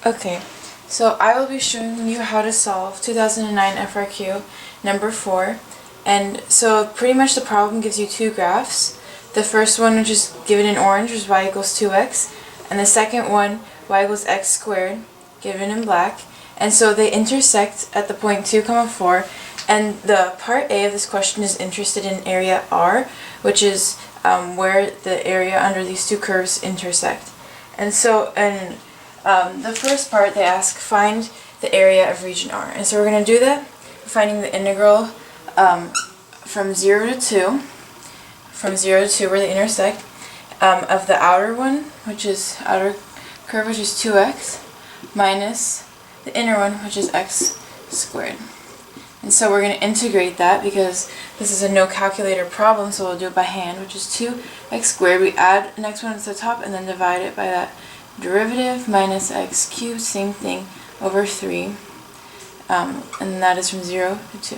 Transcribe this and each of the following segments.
Okay, so I will be showing you how to solve 2009 FRQ number 4. And so pretty much the problem gives you two graphs. The first one, which is given in orange, is y equals 2x. And the second one, y equals x squared, given in black. And so they intersect at the point 2, 4. And the part A of this question is interested in area R, which is where the area under these two curves intersect. And so the first part, they ask find the area of region R. And so we're going to do that finding the integral from 0 to 2 where they intersect, of the outer one, which is outer curve, which is 2x, minus the inner one, which is x squared. And so we're going to integrate that because this is a no calculator problem, so we'll do it by hand, which is 2x squared. We add an exponent to the top and then divide it by that derivative minus x cubed, same thing, over 3. And that is from 0 to 2.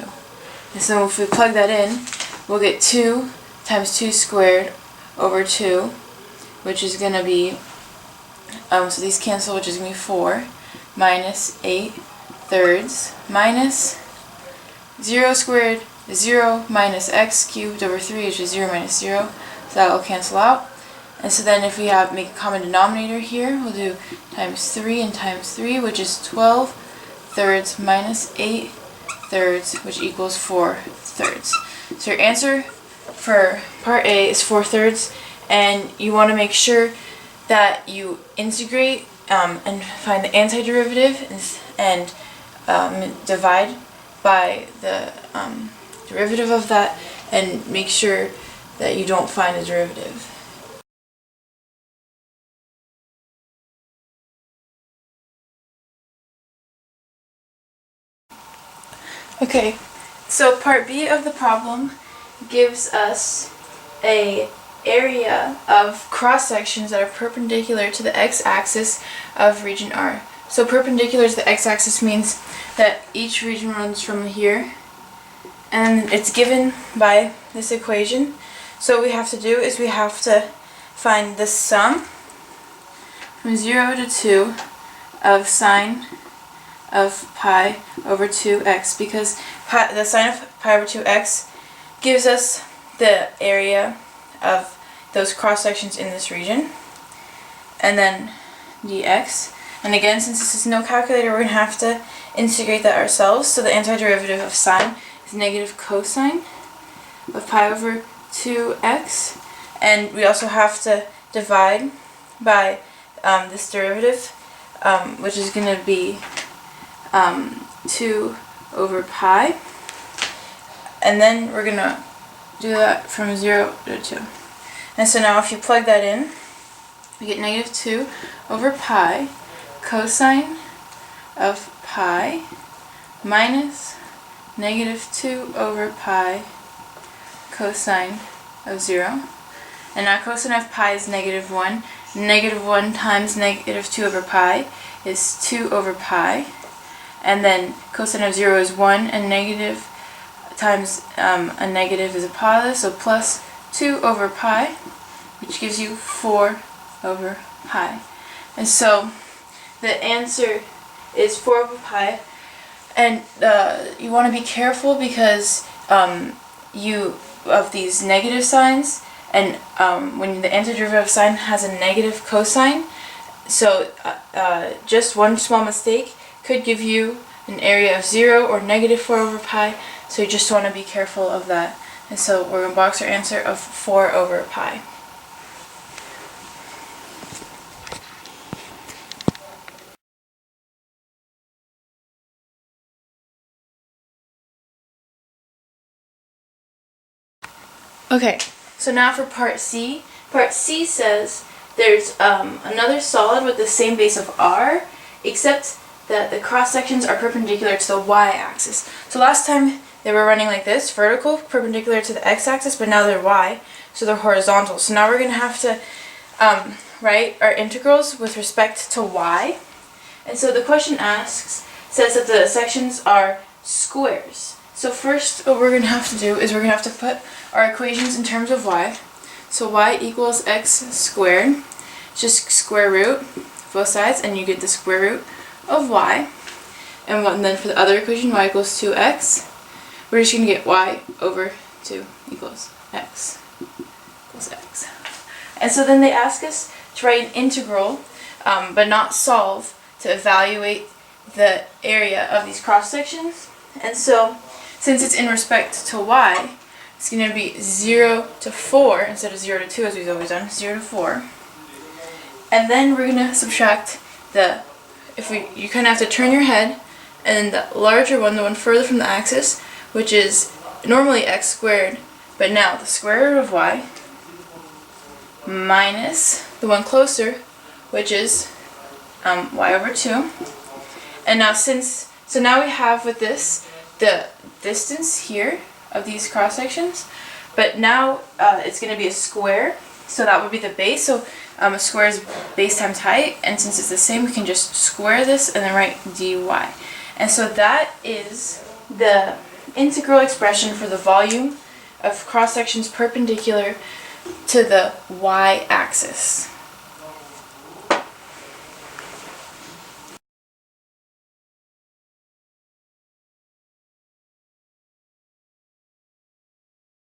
And so if we plug that in, we'll get 2 times 2 squared over 2, which is going to be, so these cancel, which is going to be 4, minus 8 thirds, minus 0 squared is 0, minus x cubed over 3, which is 0 minus 0, so that will cancel out. And so then if we make a common denominator here, we'll do times 3 and times 3, which is 12 thirds minus 8 thirds, which equals 4 thirds. So your answer for part A is 4 thirds, and you want to make sure that you integrate and find the antiderivative and divide by the derivative of that, and make sure that you don't find a derivative. Okay, so part B of the problem gives us a area of cross sections that are perpendicular to the x-axis of region R. So perpendicular to the x-axis means that each region runs from here, and it's given by this equation. So what we have to do is we have to find the sum from 0 to 2 of sine of pi over 2x, because the sine of pi over 2x gives us the area of those cross sections in this region, and then dx. And again, since this is no calculator, we're going to have to integrate that ourselves. So the antiderivative of sine is negative cosine of pi over 2x. And we also have to divide by this derivative, which is going to be 2 over pi. And then we're going to do that from 0 to 2. And so now if you plug that in, we get negative 2 over pi cosine of pi minus negative 2 over pi cosine of 0. And now cosine of pi is negative 1. Negative 1 times negative 2 over pi is 2 over pi. And then cosine of 0 is 1, and negative times a negative is a positive, so plus 2 over pi, which gives you 4 over pi. And so the answer is 4 over pi, and you want to be careful because of these negative signs, and when the antiderivative of sine has a negative cosine, so just one small mistake could give you an area of 0 or negative 4 over pi, so you just want to be careful of that. And so we're going to box our answer of 4 over pi. Okay, so now for part C. Part C says there's another solid with the same base of R, except that the cross sections are perpendicular to the y-axis. So last time they were running like this, vertical, perpendicular to the x-axis, but now they're y, so they're horizontal. So now we're going to have to write our integrals with respect to y. And so the question says that the sections are squares. So first what we're going to have to do is we're going to have to put our equations in terms of y. So y equals x squared, just square root both sides, and you get the square root of y. And then for the other equation, y equals 2x, we're just going to get y over 2 equals x. And so then they ask us to write an integral, but not solve, to evaluate the area of these cross sections. And so, since it's in respect to y, it's going to be 0 to 4 instead of 0 to 2 as we've always done, 0 to 4. And then we're going to subtract you kind of have to turn your head, and the larger one, the one further from the axis, which is normally x squared, but now the square root of y, minus the one closer, which is y over 2. And now now we have with this the distance here of these cross sections, but now it's going to be a square, so that would be the base. So a square is base times height, and since it's the same, we can just square this and then write dy. And so that is the integral expression for the volume of cross sections perpendicular to the y-axis.